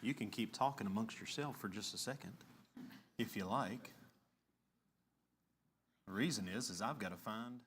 You can keep talking amongst yourself for just a second, if you like. The reason is I've got to find.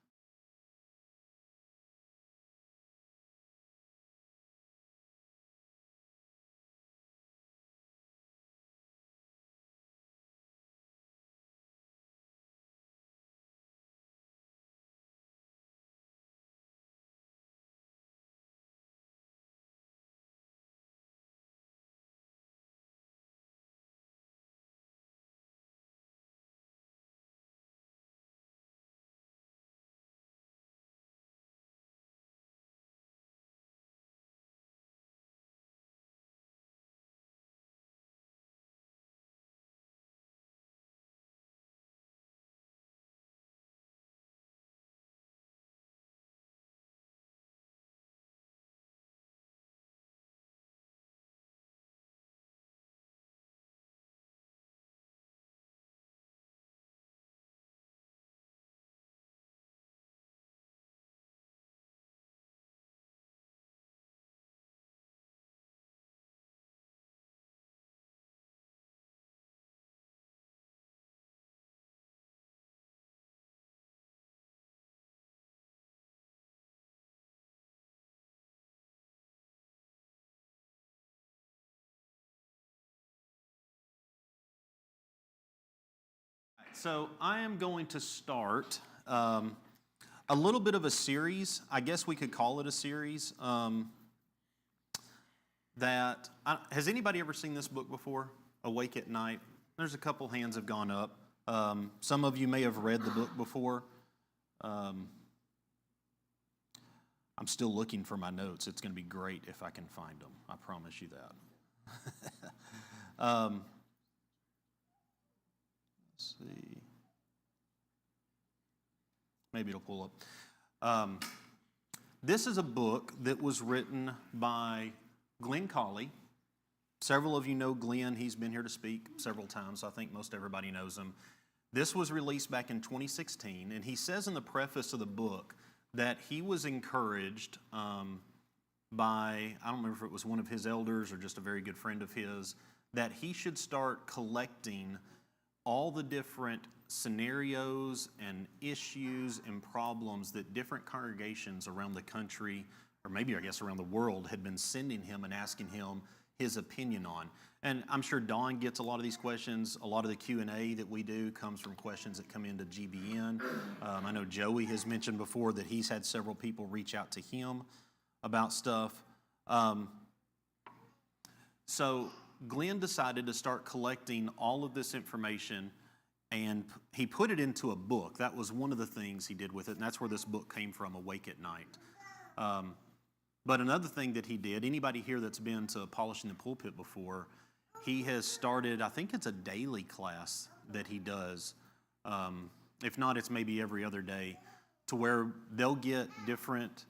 So I am going to start a little bit of a series. I guess we could call it a series. Has anybody ever seen this book before? Awake at Night. There's a couple hands have gone up. Some of you may have read the book before. I'm still looking for my notes. It's going to be great if I can find them. I promise you that. Let's see. Maybe it'll pull up. This is a book that was written by Glenn Colley. Several of you know Glenn. He's been here to speak several times, so I think most everybody knows him. This was released back in 2016, and he says in the preface of the book that he was encouraged by, I don't remember if it was one of his elders or just a very good friend of his, that he should start collecting all the different scenarios and issues and problems that different congregations around the country, or maybe I guess around the world, had been sending him and asking him his opinion on. And I'm sure Don gets a lot of these questions. A lot of the Q&A that we do comes from questions that come into GBN. I know Joey has mentioned before that he's had several people reach out to him about stuff. So Glenn decided to start collecting all of this information, and he put it into a book. That was one of the things he did with it, and that's where this book came from, Awake at Night. But another thing that he did, anybody here that's been to Polishing the Pulpit before, he has started, I think it's a daily class that he does. If not, it's maybe every other day, to where they'll get different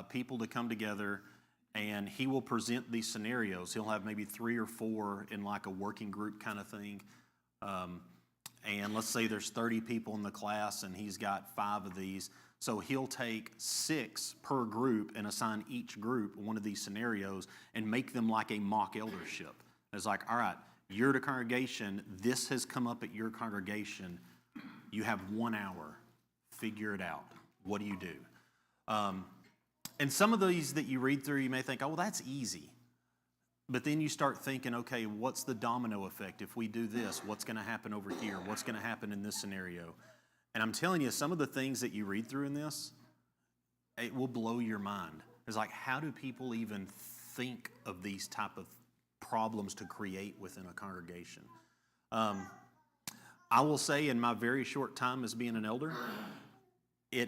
people to come together, and he will present these scenarios. He'll have maybe 3 or 4 in like a working group kind of thing. And let's say there's 30 people in the class, and he's got 5 of these. So he'll take 6 per group and assign each group one of these scenarios and make them like a mock eldership. It's like, all right, you're the congregation. This has come up at your congregation. You have 1 hour. Figure it out. What do you do? And some of these that you read through, you may think, oh, well, that's easy. But then you start thinking, okay, what's the domino effect? If we do this, what's going to happen over here? What's going to happen in this scenario? And I'm telling you, some of the things that you read through in this, it will blow your mind. It's like, how do people even think of these type of problems to create within a congregation? I will say in my very short time as being an elder, I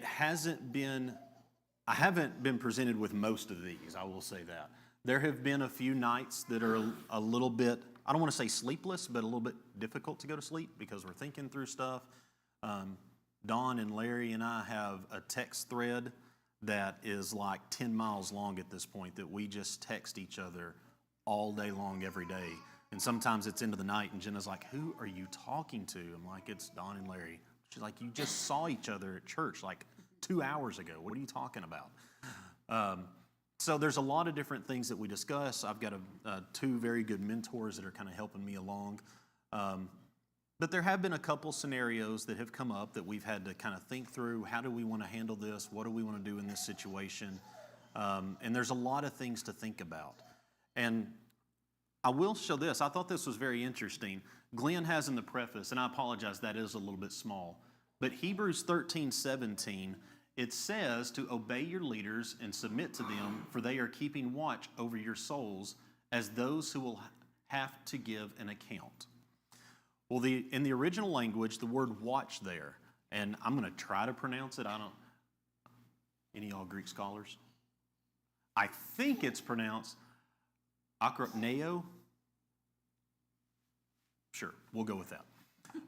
haven't been presented with most of these, I will say that. There have been a few nights that are a little bit, I don't want to say sleepless, but a little bit difficult to go to sleep because we're thinking through stuff. Don and Larry and I have a text thread that is like 10 miles long at this point that we just text each other all day long every day. And sometimes it's into the night and Jenna's like, who are you talking to? I'm like, it's Don and Larry. She's like, you just saw each other at church like 2 hours ago. What are you talking about? So there's a lot of different things that we discuss. I've got two very good mentors that are kind of helping me along. But there have been a couple scenarios that have come up that we've had to kind of think through. How do we want to handle this? What do we want to do in this situation? And there's a lot of things to think about. And I will show this. I thought this was very interesting. Glenn has in the preface, and I apologize, that is a little bit small, but Hebrews 13:17, it says to obey your leaders and submit to them, for they are keeping watch over your souls as those who will have to give an account. Well, in the original language, the word watch there, and I'm going to try to pronounce it. Any of y'all Greek scholars? I think it's pronounced akropneo. Sure, we'll go with that.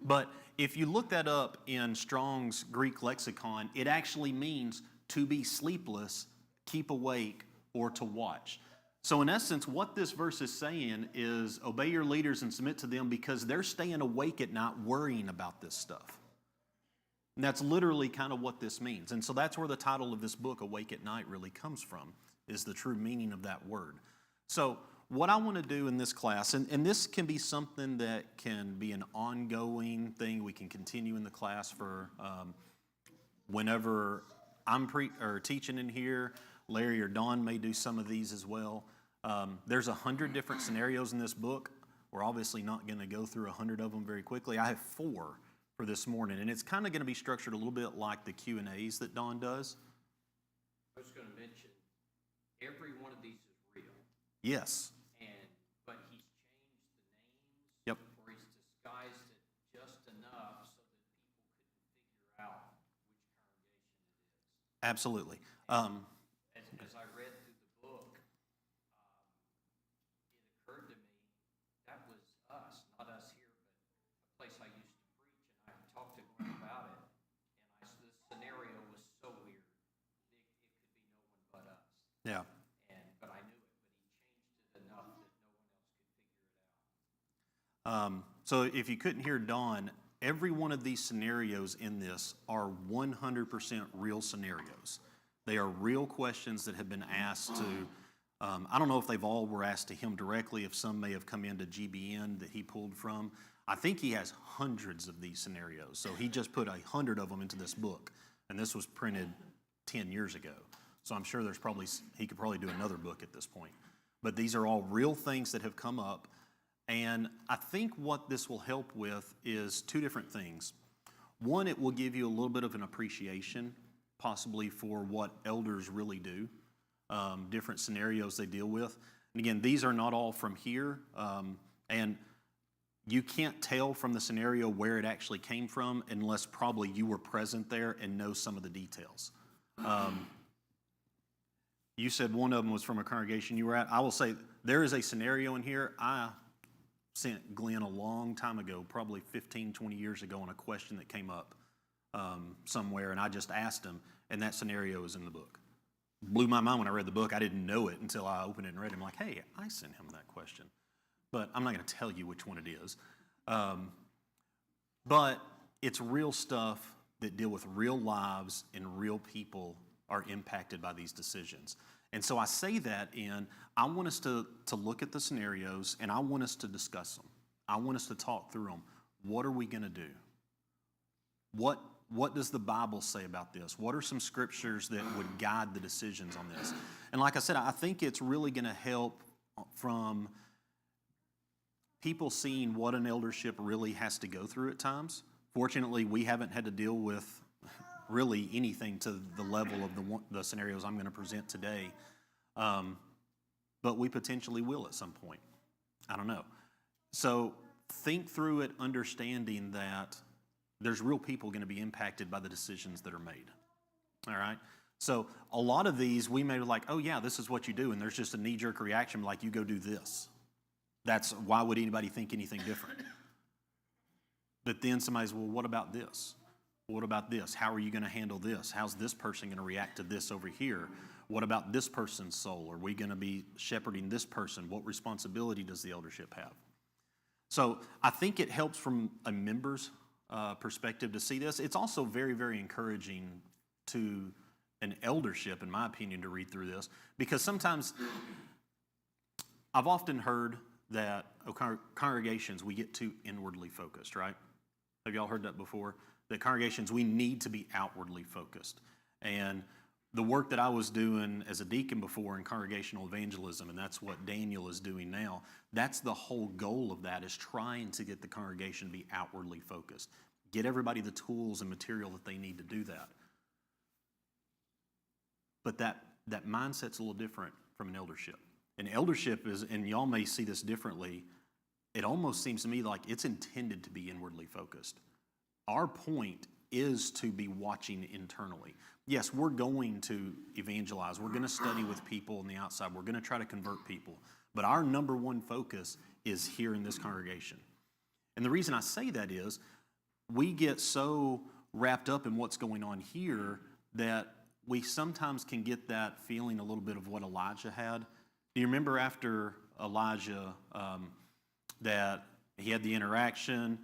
But if you look that up in Strong's Greek lexicon, it actually means to be sleepless, keep awake, or to watch. So in essence, what this verse is saying is obey your leaders and submit to them because they're staying awake at night worrying about this stuff. And that's literally kind of what this means. And so that's where the title of this book, Awake at Night, really comes from, is the true meaning of that word. So what I want to do in this class, and this can be something that can be an ongoing thing. We can continue in the class for whenever I'm teaching in here. Larry or Don may do some of these as well. There's 100 different scenarios in this book. We're obviously not going to go through 100 of them very quickly. I have 4 for this morning, and it's kind of going to be structured a little bit like the Q&As that Don does. I was going to mention, every one of these is real. Yes. But he's changed the names. Yep. Or he's disguised it just enough so that people couldn't figure out which congregation it is. Absolutely. As I read through the book, it occurred to me that was us, not us here, but a place I used to preach, and I talked to Glenn about it, and the scenario was so weird. It could be no one but us. Yeah. But I knew it, but he changed it enough that no one else could figure it out. So if you couldn't hear Don, every one of these scenarios in this are 100% real scenarios. They are real questions that have been asked to, I don't know if they've all were asked to him directly, if some may have come into GBN that he pulled from. I think he has hundreds of these scenarios. So he just put 100 of them into this book. And this was printed 10 years ago. So I'm sure he could probably do another book at this point. But these are all real things that have come up. And I think what this will help with is 2 different things. One, it will give you a little bit of an appreciation, possibly for what elders really do, different scenarios they deal with. And again, these are not all from here. And you can't tell from the scenario where it actually came from unless probably you were present there and know some of the details. You said one of them was from a congregation you were at. I will say there is a scenario in here. I sent Glenn a long time ago, probably 15, 20 years ago, on a question that came up somewhere, and I just asked him, and that scenario is in the book. Blew my mind when I read the book. I didn't know it until I opened it and read it. I'm like, hey, I sent him that question. But I'm not going to tell you which one it is. But it's real stuff that deal with real lives and real people are impacted by these decisions. And so I say that I want us to look at the scenarios and I want us to discuss them. I want us to talk through them. What are we going to do? What does the Bible say about this? What are some scriptures that would guide the decisions on this? And like I said, I think it's really going to help from people seeing what an eldership really has to go through at times. Fortunately, we haven't had to deal with really anything to the level of the scenarios I'm going to present today. But we potentially will at some point. I don't know. So think through it, understanding that there's real people going to be impacted by the decisions that are made. All right? So a lot of these, we may be like, oh yeah, this is what you do, and there's just a knee-jerk reaction like, you go do this. Why would anybody think anything different? But then somebody's, well, what about this? What about this? How are you going to handle this? How's this person going to react to this over here? What about this person's soul? Are we going to be shepherding this person? What responsibility does the eldership have? So I think it helps from a member's perspective to see this. It's also very, very encouraging to an eldership, in my opinion, to read through this, because sometimes I've often heard that congregations, we get too inwardly focused, right? Have y'all heard that before? That congregations, we need to be outwardly focused. And the work that I was doing as a deacon before in congregational evangelism, and that's what Daniel is doing now, that's the whole goal of that, is trying to get the congregation to be outwardly focused. Get everybody the tools and material that they need to do that. But that mindset's a little different from an eldership. An eldership is, and y'all may see this differently, it almost seems to me like it's intended to be inwardly focused. Our point is to be watching internally. Yes, we're going to evangelize. We're going to study with people on the outside. We're going to try to convert people. But our number one focus is here in this congregation. And the reason I say that is we get so wrapped up in what's going on here that we sometimes can get that feeling a little bit of what Elijah had. Do you remember after Elijah that he had the interaction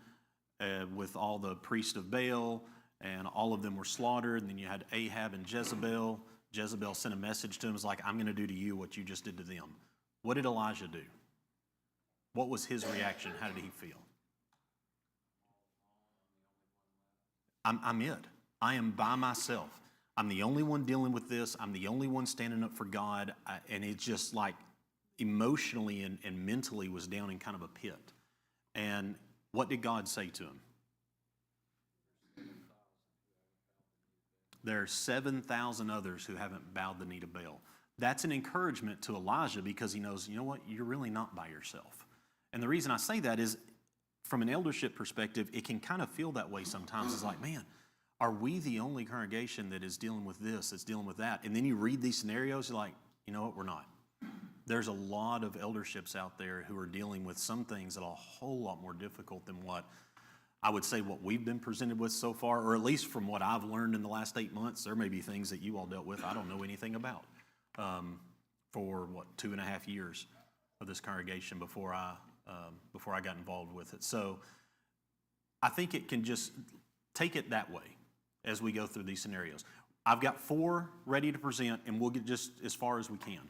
with all the priests of Baal, and all of them were slaughtered, and then you had Ahab and Jezebel. Jezebel sent a message to him, was like, I'm going to do to you what you just did to them. What did Elijah do? What was his reaction? How did he feel? I'm it. I am by myself. I'm the only one dealing with this. I'm the only one standing up for God. And it's just like emotionally and mentally was down in kind of a pit. And what did God say to him? There are 7,000 others who haven't bowed the knee to Baal. That's an encouragement to Elijah, because he knows, you know what, you're really not by yourself. And the reason I say that is, from an eldership perspective, it can kind of feel that way sometimes. It's like, man, are we the only congregation that is dealing with this, that's dealing with that? And then you read these scenarios, you're like, you know what, we're not. There's a lot of elderships out there who are dealing with some things that are a whole lot more difficult than what I would say what we've been presented with so far, or at least from what I've learned in the last 8 months. There may be things that you all dealt with I don't know anything about for, 2.5 years of this congregation before I got involved with it. So I think it can just take it that way as we go through these scenarios. I've got 4 ready to present, and we'll get just as far as we can.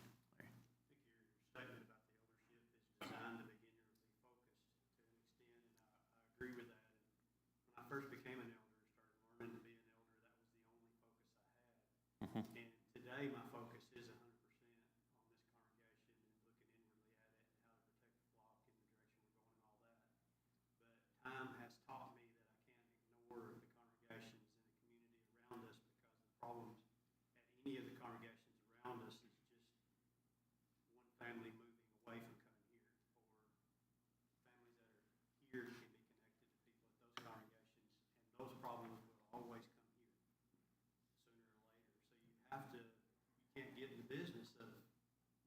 First became an elder, started learning to be an elder, that was the only focus I had. And today my focus is 100% on this congregation and looking inwardly at it and how to protect the flock and the direction we're going and all that. But time has taught me that I can't ignore the congregations and the community around us, because the problems at any of the congregations around us is just one family moving away from coming here, or families that are here can be connected to people at those congregations. Those problems will always come here sooner or later. So you can't get in the business of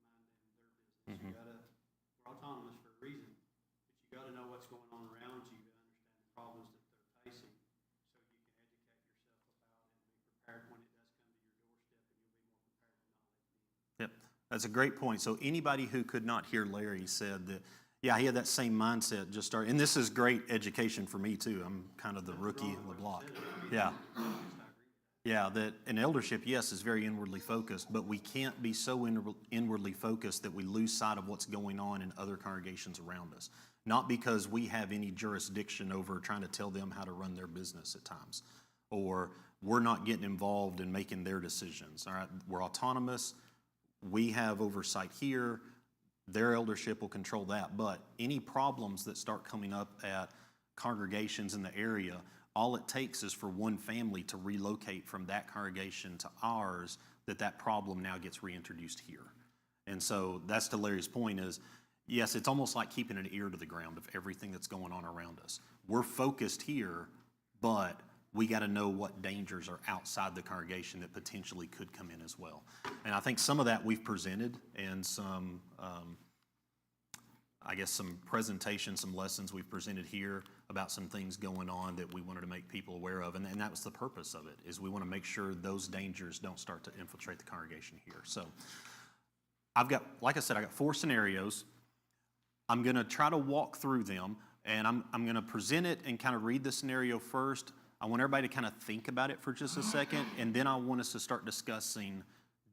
minding their business. We're autonomous for a reason, but you got to know what's going on around you to understand the problems that they're facing, so you can educate yourself about it and be prepared when it does come to your doorstep, and you'll be more prepared than not. Yep, that's a great point. So anybody who could not hear Larry said that, yeah, he had that same mindset just started. And this is great education for me, too. I'm kind of the rookie in the block. Yeah. Yeah, that an eldership, yes, is very inwardly focused, but we can't be so inwardly focused that we lose sight of what's going on in other congregations around us. Not because we have any jurisdiction over trying to tell them how to run their business at times, or we're not getting involved in making their decisions. All right, we're autonomous. We have oversight here. Their eldership will control that. But any problems that start coming up at congregations in the area, all it takes is for one family to relocate from that congregation to ours, that problem now gets reintroduced here. And so that's to Larry's point is, yes, it's almost like keeping an ear to the ground of everything that's going on around us. We're focused here, but we got to know what dangers are outside the congregation that potentially could come in as well. And I think some of that we've presented, and some, some presentations, some lessons we've presented here about some things going on that we wanted to make people aware of. And that was the purpose of it, is we want to make sure those dangers don't start to infiltrate the congregation here. So like I said, I got 4 scenarios. I'm going to try to walk through them, and I'm going to present it and kind of read the scenario first. I want everybody to kind of think about it for just a second, and then I want us to start discussing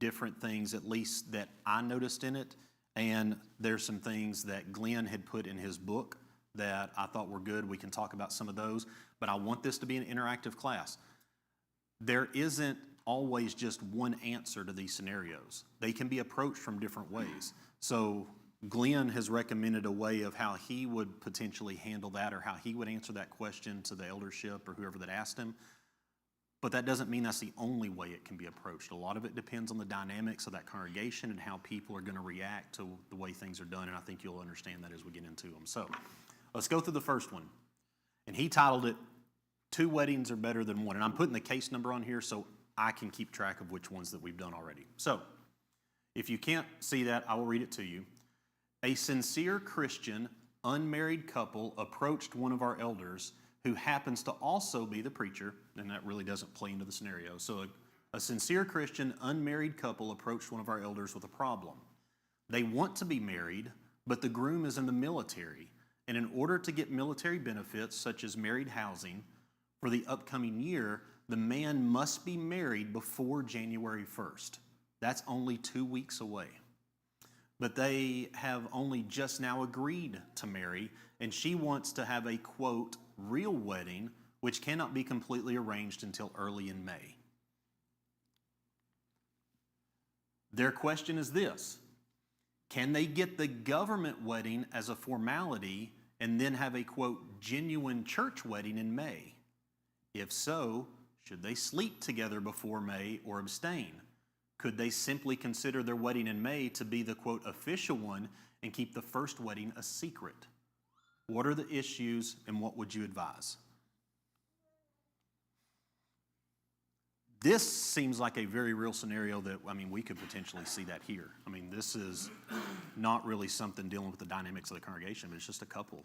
different things, at least that I noticed in it. And there's some things that Glenn had put in his book that I thought were good. We can talk about some of those, but I want this to be an interactive class. There isn't always just one answer to these scenarios. They can be approached from different ways. So Glenn has recommended a way of how he would potentially handle that, or how he would answer that question to the eldership or whoever that asked him. But that doesn't mean that's the only way it can be approached. A lot of it depends on the dynamics of that congregation and how people are going to react to the way things are done, and I think you'll understand that as we get into them. So let's go through the first one. And he titled it, "Two Weddings Are Better Than One." And I'm putting the case number on here so I can keep track of which ones that we've done already. So if you can't see that, I will read it to you. A sincere Christian, unmarried couple approached one of our elders who happens to also be the preacher, and that really doesn't play into the scenario. So a sincere Christian, unmarried couple approached one of our elders with a problem. They want to be married, but the groom is in the military, and in order to get military benefits, such as married housing, for the upcoming year, the man must be married before January 1st. That's only 2 weeks away. But they have only just now agreed to marry, and she wants to have a, quote, real wedding, which cannot be completely arranged until early in May. Their question is this: can they get the government wedding as a formality and then have a, quote, genuine church wedding in May? If so, should they sleep together before May or abstain? Could they simply consider their wedding in May to be the, quote, official one and keep the first wedding a secret? What are the issues and what would you advise? This seems like a very real scenario that, we could potentially see that here. This is not really something dealing with the dynamics of the congregation, but it's just a couple.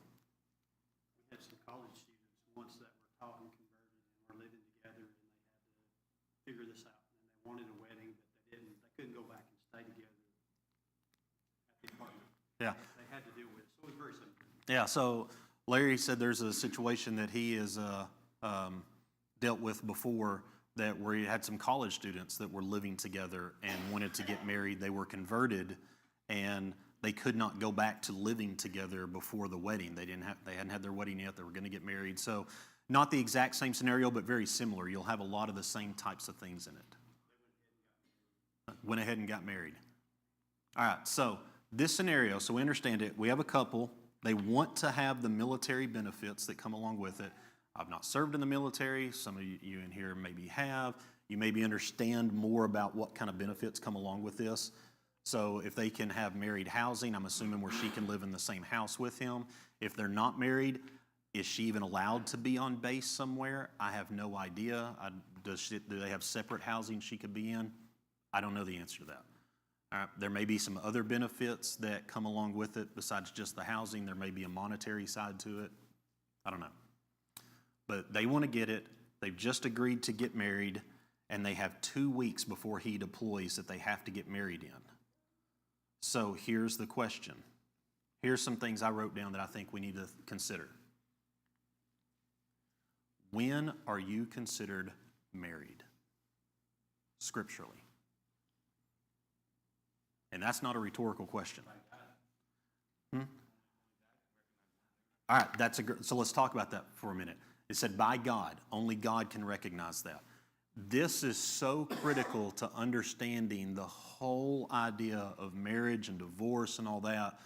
We had some college students once that were taught and converted and were living together, and they had to figure this out. And they wanted a wedding, but they couldn't go back and stay together at the apartment. Yeah. They had to deal with it. So it was very simple. Yeah, so Larry said there's a situation that he has dealt with before, that where he had some college students that were living together and wanted to get married. They were converted, and they could not go back to living together before the wedding. They hadn't had their wedding yet. They were going to get married. So not the exact same scenario, but very similar. You'll have a lot of the same types of things in it. Went ahead and got married. All right, so this scenario, so we understand it. We have a couple. They want to have the military benefits that come along with it. I've not served in the military. Some of you in here maybe have. You maybe understand more about what kind of benefits come along with this. So if they can have married housing, I'm assuming where she can live in the same house with him. If they're not married, is she even allowed to be on base somewhere? I have no idea. Do they have separate housing she could be in? I don't know the answer to that. All right, there may be some other benefits that come along with it besides just the housing. There may be a monetary side to it. I don't know. But they want to get it. They've just agreed to get married, and they have 2 weeks before he deploys that they have to get married in. So here's the question. Here's some things I wrote down that I think we need to consider. When are you considered married scripturally? And that's not a rhetorical question. All right, so let's talk about that for a minute. It said by God. Only God can recognize that. This is so critical to understanding the whole idea of marriage and divorce and all that,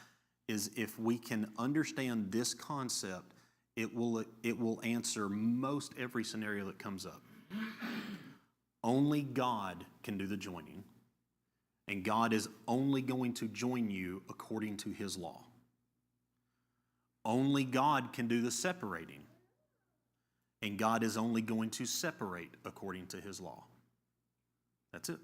is if we can understand this concept, it will answer most every scenario that comes up. Only God can do the joining, and God is only going to join you according to His law. Only God can do the separating, and God is only going to separate according to His law. That's it.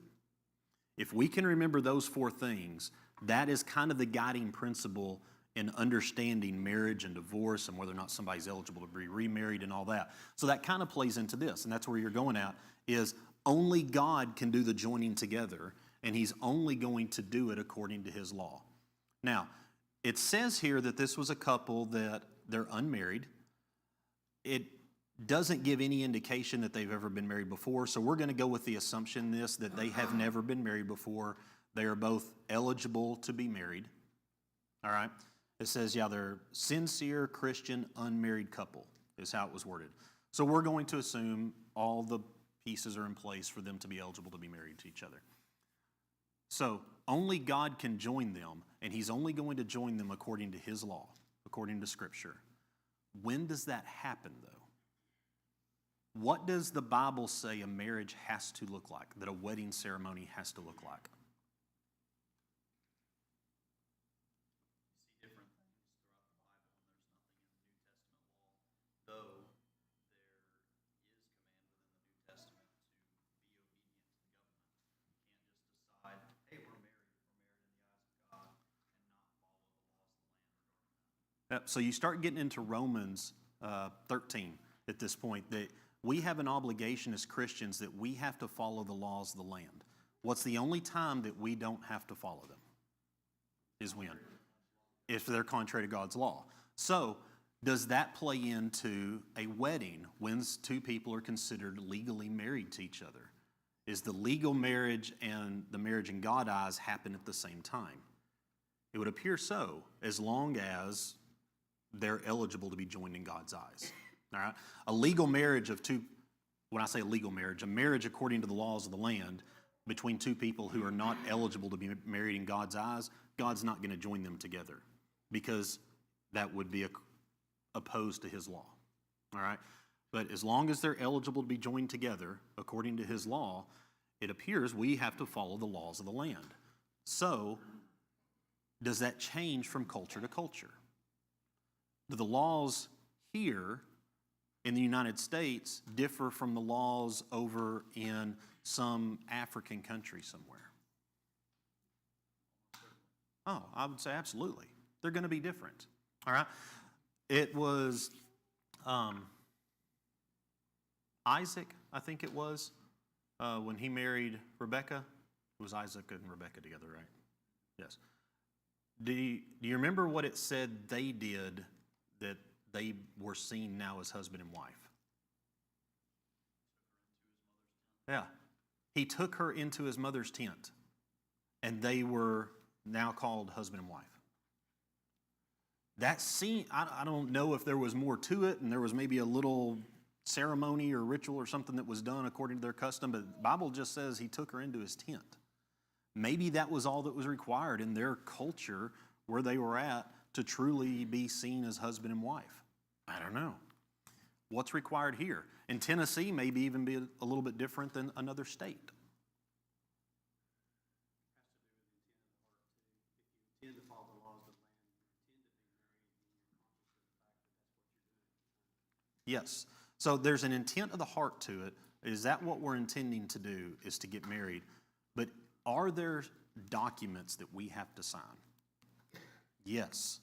If we can remember those four things, that is kind of the guiding principle in understanding marriage and divorce and whether or not somebody's eligible to be remarried and all that. So that kind of plays into this, and that's where you're going at, is only God can do the joining together, and He's only going to do it according to His law. Now, it says here that this was a couple that they're unmarried. doesn't give any indication that they've ever been married before. So we're going to go with the assumption that they have never been married before. They are both eligible to be married. All right? It says, yeah, they're sincere Christian unmarried couple is how it was worded. So we're going to assume all the pieces are in place for them to be eligible to be married to each other. So only God can join them, and he's only going to join them according to his law, according to Scripture. When does that happen, though? What does the Bible say a marriage has to look like, that a wedding ceremony has to look like? See different things throughout the Bible, and there's nothing in the New Testament law, though there is command within the New Testament to be obedient to the government. You can't just decide, hey, we're married in the eyes of God, and not follow the laws of the land regarding that. So you start getting into Romans 13 at this point, that we have an obligation as Christians that we have to follow the laws of the land. What's the only time that we don't have to follow them? Is when? If they're contrary to God's law. So, does that play into a wedding when two people are considered legally married to each other? Is the legal marriage and the marriage in God's eyes happen at the same time? It would appear so, as long as they're eligible to be joined in God's eyes. All right? A legal marriage of two, when I say a legal marriage, a marriage according to the laws of the land between two people who are not eligible to be married in God's eyes, God's not going to join them together because that would be opposed to his law. All right? But as long as they're eligible to be joined together according to his law, it appears we have to follow the laws of the land. So, does that change from culture to culture? Do the laws here in the United States differ from the laws over in some African country somewhere? Oh, I would say absolutely. They're going to be different. All right? It was Isaac, I think it was, when he married Rebekah. It was Isaac and Rebekah together, right? Yes. Do you remember what it said they did that they were seen now as husband and wife? Yeah. He took her into his mother's tent, and they were now called husband and wife. That scene, I don't know if there was more to it, and there was maybe a little ceremony or ritual or something that was done according to their custom, but the Bible just says he took her into his tent. Maybe that was all that was required in their culture where they were at to truly be seen as husband and wife. I don't know. What's required here? In Tennessee, maybe even be a little bit different than another state. It has to do with the intent of the heart, too. If you intend to follow the laws of the land, you intend to be married, and you're conscious of the fact that that's what you're doing. Yes. So there's an intent of the heart to it. Is that what we're intending to do, is to get married? But are there documents that we have to sign? Yes.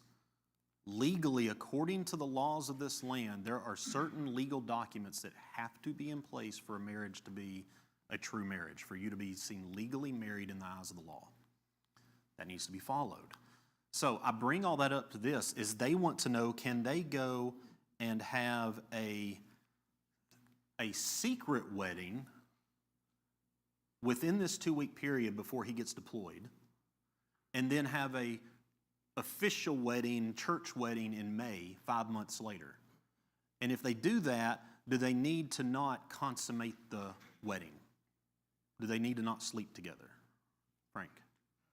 Legally, according to the laws of this land, there are certain legal documents that have to be in place for a marriage to be a true marriage, for you to be seen legally married in the eyes of the law. That needs to be followed. So I bring all that up to this, is they want to know, can they go and have a secret wedding within this 2-week period before he gets deployed, and then have a official wedding, church wedding in May, 5 months later? And if they do that, do they need to not consummate the wedding? Do they need to not sleep together? Frank?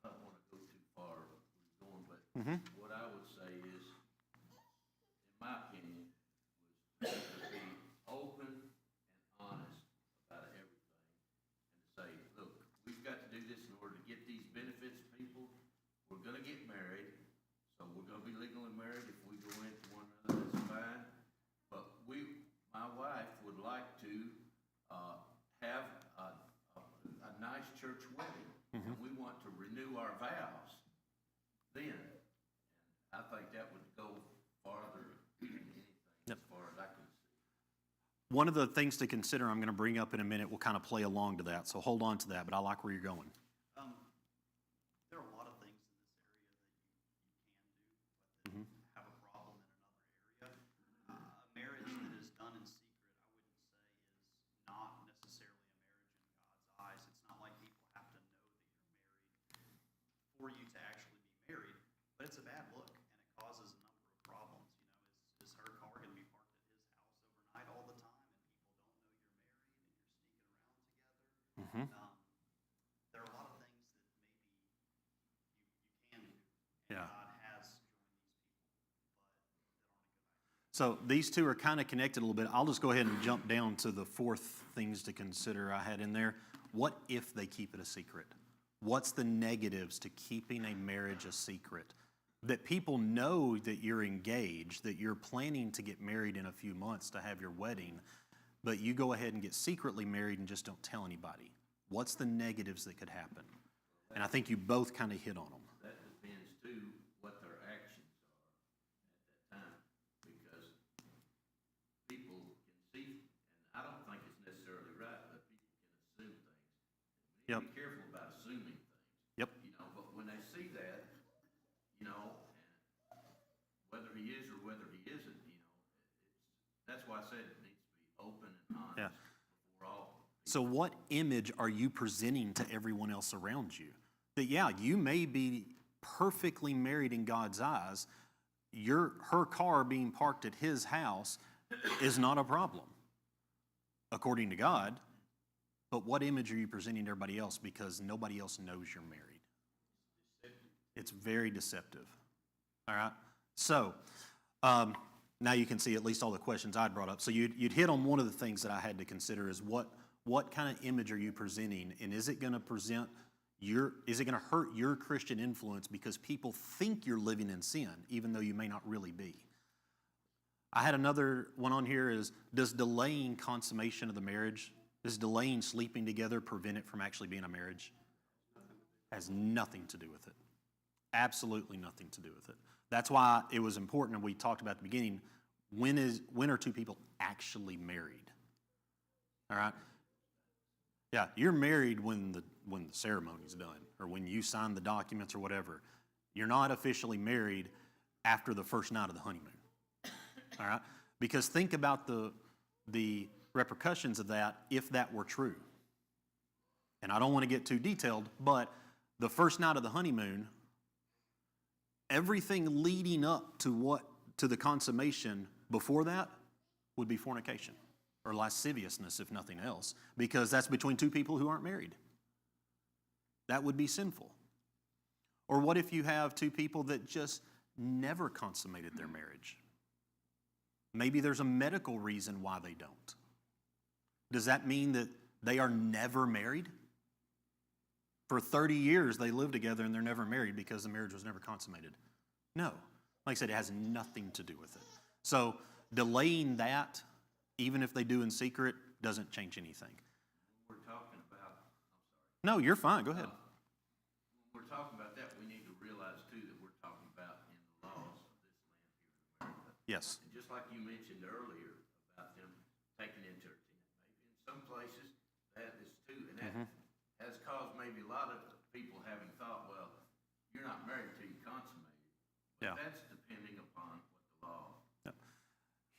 I don't want to go too far where we're going, but what I would say is, in my opinion, was to be open and honest about everything, and to say, look, we've got to do this in order to get these benefits, people. We're going to get married, so we're going to be legally married. If we go into one another, that's fine. But my wife would like to have a nice church wedding, and we want to renew our vows then. And I think that would go farther than anything as far as I can see. One of the things to consider, I'm going to bring up in a minute, will kind of play along to that, so hold on to that, but I like where you're going. There are a lot of things in this area that you can do, but that have a problem in another area. A marriage that is done in secret, There are a lot of things that maybe you can do, and Yeah. God has joined these people, but that aren't a good idea. So these two are kind of connected a little bit. I'll just go ahead and jump down to the fourth things to consider I had in there. What if they keep it a secret? What's the negatives to keeping a marriage a secret? That people know that you're engaged, that you're planning to get married in a few months to have your wedding, but you go ahead and get secretly married and just don't tell anybody. What's the negatives that could happen? And I think you both kind of hit on them. That depends too, what their actions are at that time, because people can see, and I don't think it's necessarily right, but people can assume things. We need to be careful about assuming things. Yep. You know, but when they see that, you know, and whether he is or whether he isn't, you know, that's why I said it needs to be open and honest Yeah. before all. So what image are you presenting to everyone else around you? That, yeah, you may be perfectly married in God's eyes. Her car being parked at his house is not a problem, according to God. But what image are you presenting to everybody else because nobody else knows you're married? It's very deceptive. All right? So, now you can see at least all the questions I'd brought up. So you'd hit on one of the things that I had to consider is what kind of image are you presenting, and is it going to hurt your Christian influence because people think you're living in sin, even though you may not really be? I had another one on here is, does delaying consummation of the marriage, does delaying sleeping together prevent it from actually being a marriage? Has nothing to do with it. Absolutely nothing to do with it. That's why it was important, and we talked about at the beginning, when are two people actually married? All right? Yeah, you're married when the ceremony's done, or when you sign the documents or whatever. You're not officially married after the first night of the honeymoon. All right? Because think about the repercussions of that if that were true. And I don't want to get too detailed, but the first night of the honeymoon, everything leading up to the consummation before that would be fornication or lasciviousness, if nothing else, because that's between two people who aren't married. That would be sinful. Or what if you have two people that just never consummated their marriage? Maybe there's a medical reason why they don't. Does that mean that they are never married? For 30 years they live together and they're never married because the marriage was never consummated? No. Like I said, it has nothing to do with it. So delaying that, even if they do in secret, doesn't change anything. We're talking about, No, you're fine. Go ahead. when we're talking about that, we need to realize too that we're talking about in the laws of this land here in America. Yes. And just like you mentioned earlier about them taking into maybe in some places that is too, and that has caused maybe a lot of people having thought, well, you're not married till you consummate it. But Yeah. that's depending upon what the law.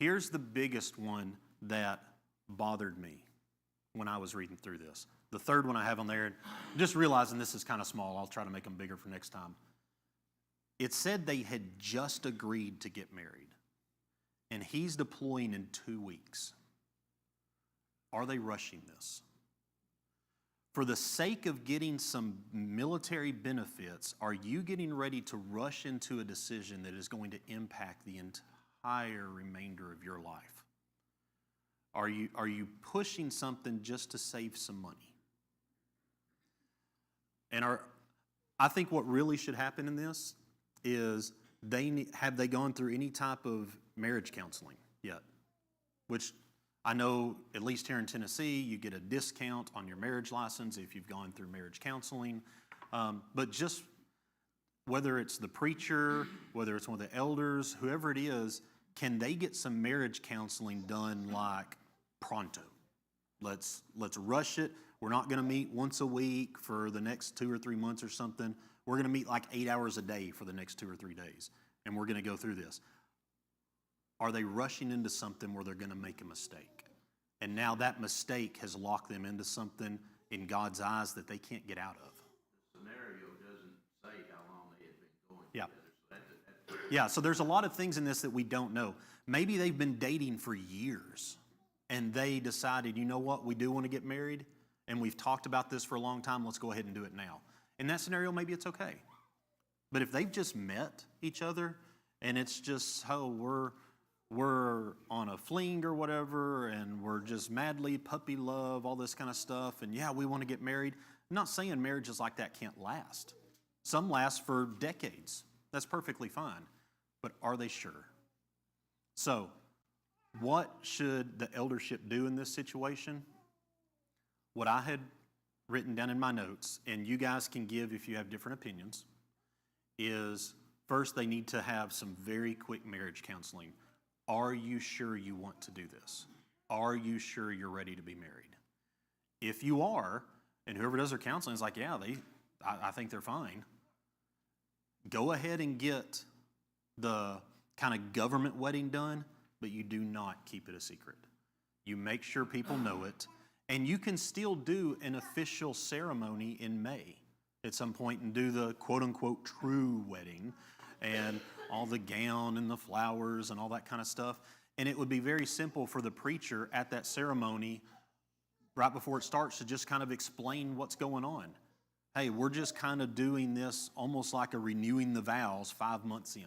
Here's the biggest one that bothered me when I was reading through this. The third one I have on there, just realizing this is kind of small, I'll try to make them bigger for next time. It said they had just agreed to get married, and he's deploying in 2 weeks. Are they rushing this? For the sake of getting some military benefits, are you getting ready to rush into a decision that is going to impact the entire remainder of your life? Are you pushing something just to save some money? And I think what really should happen in this is have they gone through any type of marriage counseling yet? Which I know, at least here in Tennessee, you get a discount on your marriage license if you've gone through marriage counseling. But just whether it's the preacher, whether it's one of the elders, whoever it is, can they get some marriage counseling done like pronto? Let's rush it. We're not going to meet once a week for the next 2 or 3 months or something. We're going to meet like 8 hours a day for the next 2 or 3 days, and we're going to go through this. Are they rushing into something where they're going to make a mistake? And now that mistake has locked them into something in God's eyes that they can't get out of. The scenario doesn't say how long they had been going Yeah. together. So that's Yeah, so there's a lot of things in this that we don't know. Maybe they've been dating for years, and they decided, you know what, we do want to get married, and we've talked about this for a long time, let's go ahead and do it now. In that scenario, maybe it's okay. But if they've just met each other and it's just, oh, we're on a fling or whatever, and we're just madly puppy love, all this kind of stuff, and yeah, we want to get married. I'm not saying marriages like that can't last. Some last for decades. That's perfectly fine. But are they sure? So, what should the eldership do in this situation? What I had written down in my notes, and you guys can give if you have different opinions, is first they need to have some very quick marriage counseling. Are you sure you want to do this? Are you sure you're ready to be married? If you are, and whoever does their counseling is like, yeah, I think they're fine, go ahead and get the kind of government wedding done, but you do not keep it a secret. You make sure people know it, and you can still do an official ceremony in May at some point and do the quote-unquote true wedding and all the gown and the flowers and all that kind of stuff. And it would be very simple for the preacher at that ceremony, right before it starts, to just kind of explain what's going on. Hey, we're just kind of doing this almost like a renewing the vows 5 months in.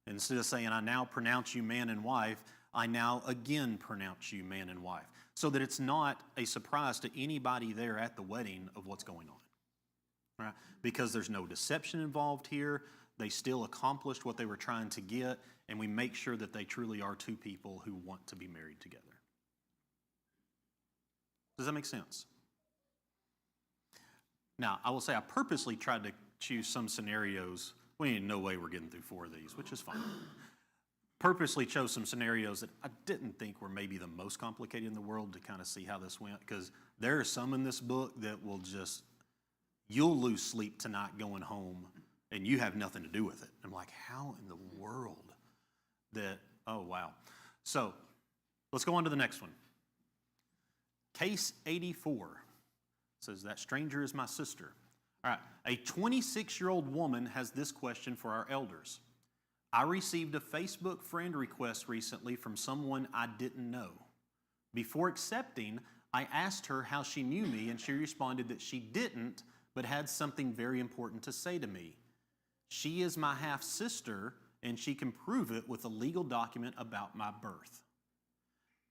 Instead of saying, I now pronounce you man and wife, I now again pronounce you man and wife. So that it's not a surprise to anybody there at the wedding of what's going on. Right? Because there's no deception involved here. They still accomplished what they were trying to get, and we make sure that they truly are two people who want to be married together. Does that make sense? Now, I will say I purposely tried to choose some scenarios. We ain't no way we're getting through 4 of these, which is fine. Purposely chose some scenarios that I didn't think were maybe the most complicated in the world to kind of see how this went, because there are some in this book that will just, you'll lose sleep tonight going home, and you have nothing to do with it. I'm like, how in the world that, oh, wow. So let's go on to the next one. Case 84 says, that stranger is my sister. All right, a 26-year-old woman has this question for our elders. I received a Facebook friend request recently from someone I didn't know. Before accepting, I asked her how she knew me, and she responded that she didn't, but had something very important to say to me. She is my half-sister, and she can prove it with a legal document about my birth.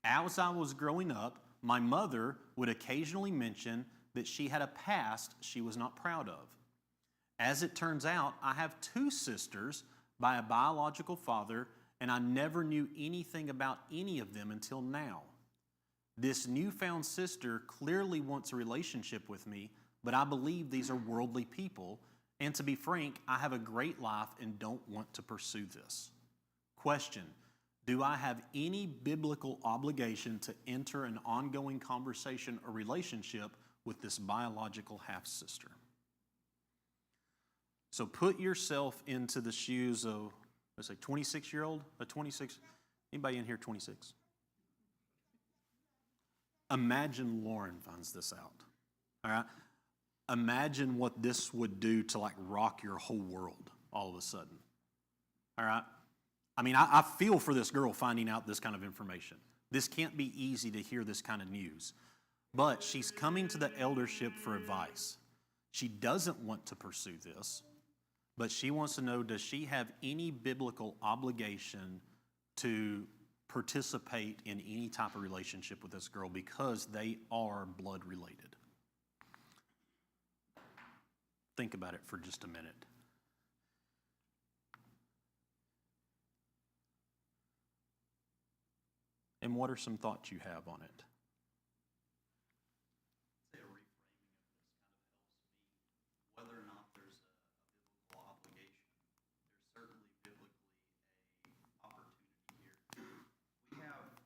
As I was growing up, my mother would occasionally mention that she had a past she was not proud of. As it turns out, I have 2 sisters by a biological father, and I never knew anything about any of them until now. This newfound sister clearly wants a relationship with me, but I believe these are worldly people, and to be frank, I have a great life and don't want to pursue this. Question: do I have any biblical obligation to enter an ongoing conversation or relationship with this biological half-sister? So put yourself into the shoes of, let's say, 26-year-old, anybody in here 26? Imagine Lauren finds this out, all right? Imagine what this would do to like rock your whole world all of a sudden, all right? I mean, I feel for this girl finding out this kind of information. This can't be easy to hear this kind of news. But she's coming to the eldership for advice. She doesn't want to pursue this, but she wants to know, does she have any biblical obligation to participate in any type of relationship with this girl because they are blood related? Think about it for just a minute. And what are some thoughts you have on it? Say a reframing of this kind of helps me. Whether or not there's a biblical obligation, there's certainly biblically a opportunity here. We have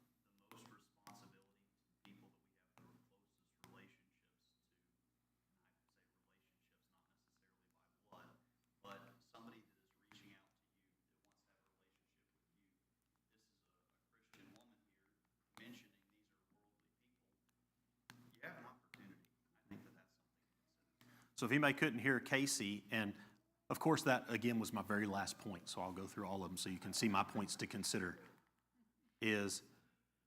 the most responsibility to people that we have the closest relationships to. And I say relationships not necessarily by blood, but somebody that is reaching out to you, that wants to have a relationship with you. This is a Christian woman here mentioning these are worldly people. You have an opportunity. I think that that's something to consider. So if anybody couldn't hear Casey, and of course that again was my very last point, so I'll go through all of them so you can see my points to consider, is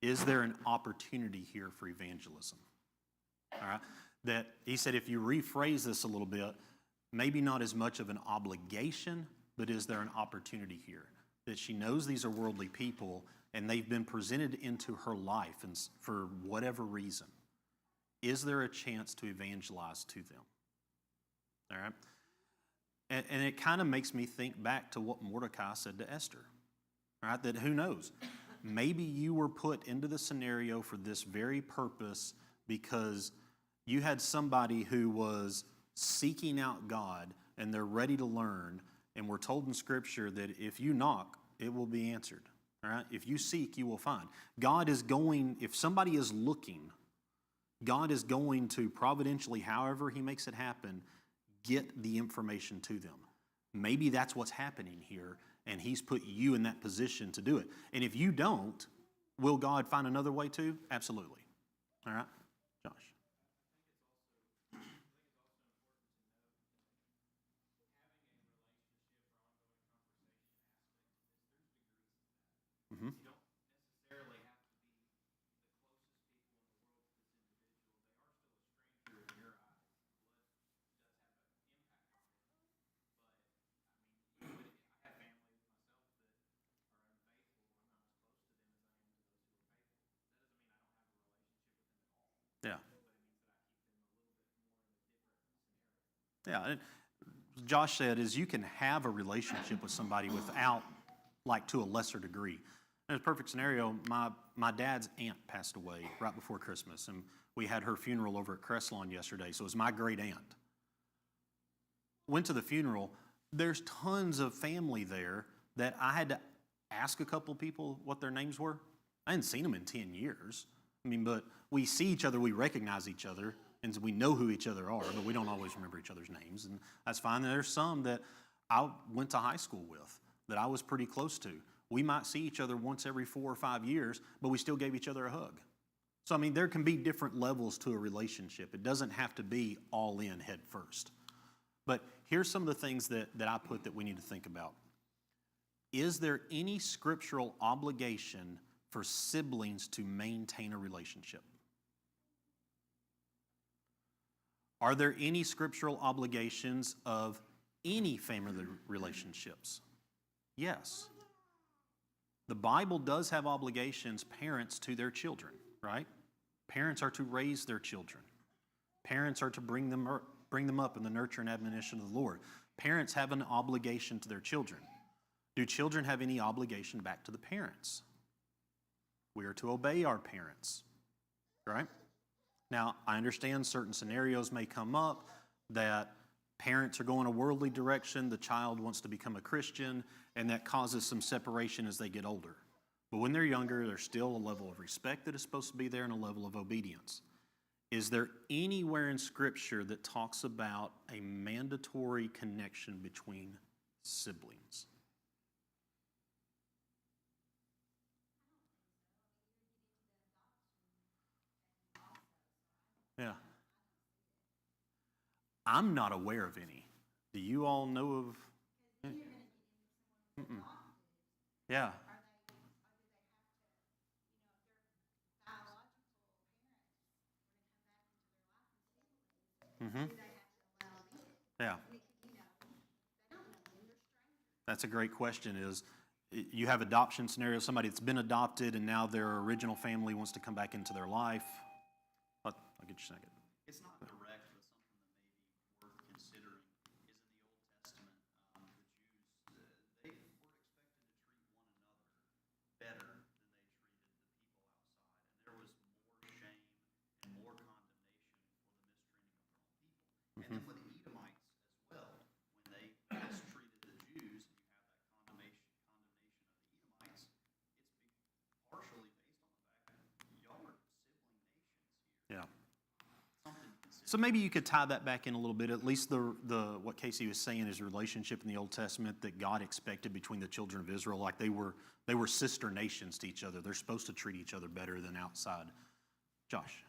there an opportunity here for evangelism? All right? that he said if you rephrase this a little bit, maybe not as much of an obligation, but is there an opportunity here? That she knows these are worldly people and they've been presented into her life and for whatever reason. Is there a chance to evangelize to them? All right? And it kind of makes me think back to what Mordecai said to Esther, right? That who knows? Maybe you were put into the scenario for this very purpose because you had somebody who was seeking out God and they're ready to learn, and we're told in Scripture that if you knock, it will be answered. All right? If you seek, you will find. God is going, if somebody is looking, God is going to providentially, however He makes it happen, get the information to them. Maybe that's what's happening here, and He's put you in that position to do it. And if you don't, will God find another way to? Absolutely. All right? Josh. Mm-hmm. Yeah. Yeah. And Josh said is you can have a relationship with somebody without, like, to a lesser degree. In a perfect scenario, my dad's aunt passed away right before Christmas, and we had her funeral over at Cresslawn yesterday, so it was my great aunt. Went to the funeral. There's tons of family there that I had to ask a couple people what their names were. I hadn't seen them in 10 years. I mean, but we see each other, we recognize each other, and we know who each other are, but we don't always remember each other's names, and that's fine. There's some that I went to high school with that I was pretty close to. We might see each other once every 4 or 5 years, but we still gave each other a hug. So, I mean, there can be different levels to a relationship. It doesn't have to be all in head first. But here's some of the things that I put that we need to think about. Is there any scriptural obligation for siblings to maintain a relationship? Are there any scriptural obligations of any family relationships? Yes. The Bible does have obligations, parents to their children, right? Parents are to raise their children. Parents are to bring them up in the nurture and admonition of the Lord. Parents have an obligation to their children. Do children have any obligation back to the parents? We are to obey our parents, right? Now, I understand certain scenarios may come up that parents are going a worldly direction, the child wants to become a Christian, and that causes some separation as they get older. But when they're younger, there's still a level of respect that is supposed to be there and a level of obedience. Is there anywhere in Scripture that talks about a mandatory connection between siblings? Yeah. I'm not aware of any. Do you all know of? Mm-mm. Yeah. Mm-hmm. Yeah. That's a great question. Is you have adoption scenarios, somebody that's been adopted and now their original family wants to come back into their life. I'll get you a second. It's not direct, but something that may be worth considering is in the Old Testament, the Jews, they were expected to treat one another better than they treated the people outside. And there was more shame and more condemnation for the mistreating of their own people. And then with the Edomites as well, when they mistreated the Jews, and you have that condemnation of the Edomites, it's partially based on the fact that y'all are sibling nations here. Yeah. Something to consider. So maybe you could tie that back in a little bit. At least the what Casey was saying is relationship in the Old Testament that God expected between the children of Israel, like they were sister nations to each other. They're supposed to treat each other better than outside. Josh.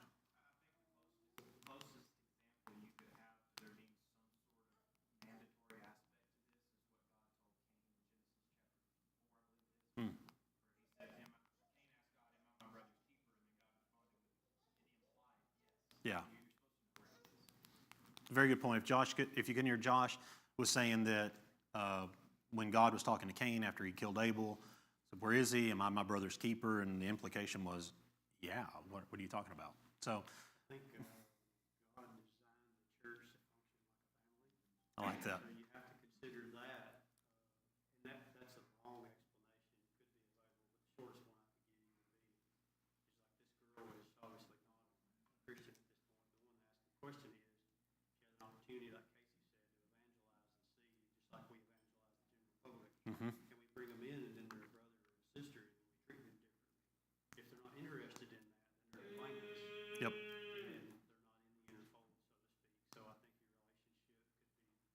Closest example you could have to there being some sort of mandatory aspect to this is what God told Cain in Genesis chapter 4, I believe it is, Hmm. where he said, Cain asked God, am I my brother's keeper? And then God responded with, did he imply, yes. Yeah. You're supposed to know where Very good point. If you can hear, Josh was saying that when God was talking to Cain after he killed Abel, said, "Where is he? Am I my brother's keeper?" And the implication was, "Yeah, what are you talking about?" So I think God designed the church to function like a family. I like that. So you have to consider that, and that's a wrong explanation. It could be available, but the shortest one I could give you would be, is like this girl is obviously not a Christian at this point. The one to ask the question is, she has an opportunity, like Casey said, to evangelize the seed, just like we evangelize the general public. Mm-hmm. Can we bring them in and then they're a brother or a sister and we treat them differently? If they're not interested in that, then they're acquaintance. Yep. And they're not in the inner fold, so to speak. So I think your relationship could be mostly based on that.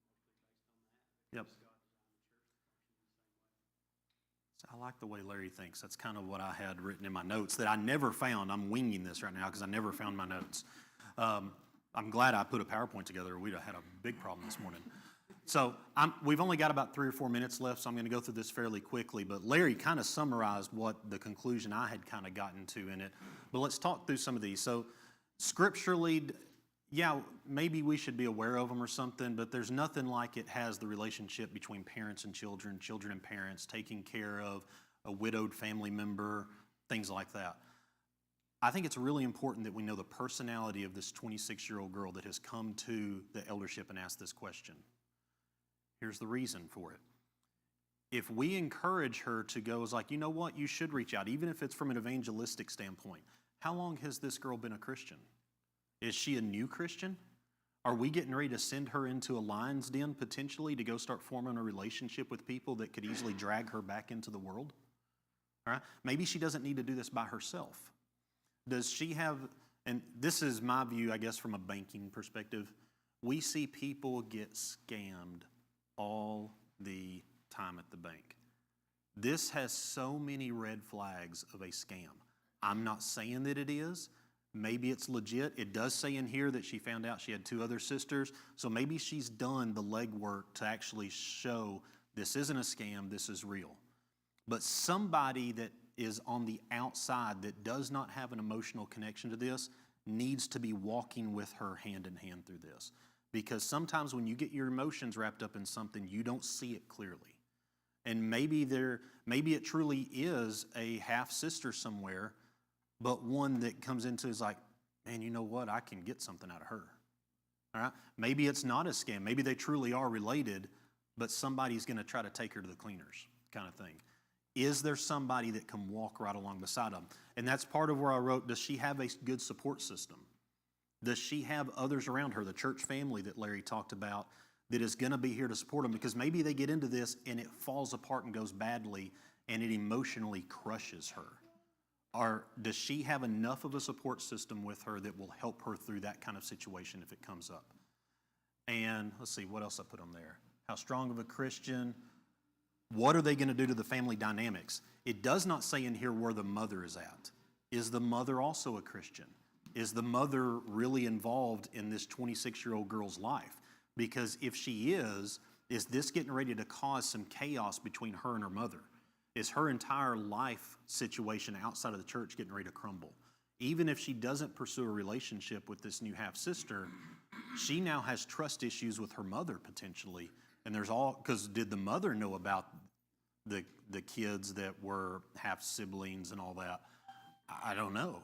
Yep. Because God designed the church to function in the same way. So I like the way Larry thinks. That's kind of what I had written in my notes that I never found. I'm winging this right now because I never found my notes. I'm glad I put a PowerPoint together, or we'd have had a big problem this morning. So we've only got about 3 or 4 minutes left, so I'm going to go through this fairly quickly. But Larry kind of summarized what the conclusion I had kind of gotten to in it. But let's talk through some of these. So scripturally, yeah, maybe we should be aware of them or something, but there's nothing like it has the relationship between parents and children, children and parents, taking care of a widowed family member, things like that. I think it's really important that we know the personality of this 26-year-old girl that has come to the eldership and asked this question. Here's the reason for it. If we encourage her to go, it's like, you know what, you should reach out, even if it's from an evangelistic standpoint. How long has this girl been a Christian? Is she a new Christian? Are we getting ready to send her into a lion's den potentially to go start forming a relationship with people that could easily drag her back into the world? All right? Maybe she doesn't need to do this by herself. Does she have, and this is my view, I guess, from a banking perspective, we see people get scammed all the time at the bank. This has so many red flags of a scam. I'm not saying that it is. Maybe it's legit. It does say in here that she found out she had 2 other sisters, so maybe she's done the legwork to actually show this isn't a scam, this is real. But somebody that is on the outside that does not have an emotional connection to this needs to be walking with her hand in hand through this. Because sometimes when you get your emotions wrapped up in something, you don't see it clearly. And maybe it truly is a half-sister somewhere, but one that comes into is like, man, you know what? I can get something out of her. All right? Maybe it's not a scam. Maybe they truly are related, but somebody's going to try to take her to the cleaners kind of thing. Is there somebody that can walk right along beside them? And that's part of where I wrote, does she have a good support system? Does she have others around her, the church family that Larry talked about, that is going to be here to support them? Because maybe they get into this and it falls apart and goes badly and it emotionally crushes her. Or does she have enough of a support system with her that will help her through that kind of situation if it comes up? And let's see, what else I put on there? How strong of a Christian? What are they going to do to the family dynamics? It does not say in here where the mother is at. Is the mother also a Christian? Is the mother really involved in this 26-year-old girl's life? Because if she is this getting ready to cause some chaos between her and her mother? Is her entire life situation outside of the church getting ready to crumble? Even if she doesn't pursue a relationship with this new half-sister, she now has trust issues with her mother potentially. And there's because did the mother know about the kids that were half-siblings and all that? I don't know.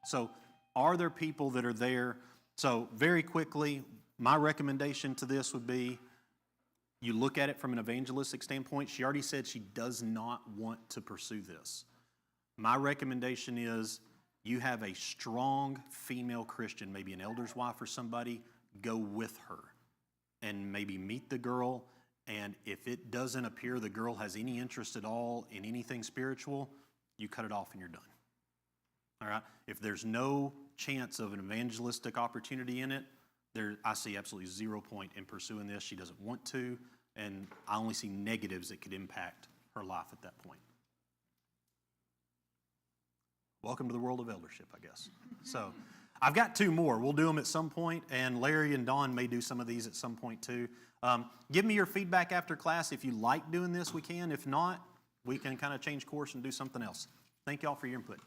So are there people that are there? So very quickly, my recommendation to this would be you look at it from an evangelistic standpoint. She already said she does not want to pursue this. My recommendation is you have a strong female Christian, maybe an elder's wife or somebody, go with her and maybe meet the girl. And if it doesn't appear the girl has any interest at all in anything spiritual, you cut it off and you're done. All right? If there's no chance of an evangelistic opportunity in it, I see absolutely 0 point in pursuing this. She doesn't want to, and I only see negatives that could impact her life at that point. Welcome to the world of eldership, I guess. So I've got 2 more. We'll do them at some point, and Larry and Dawn may do some of these at some point too. Give me your feedback after class. If you like doing this, we can. If not, we can kind of change course and do something else. Thank you all for your input.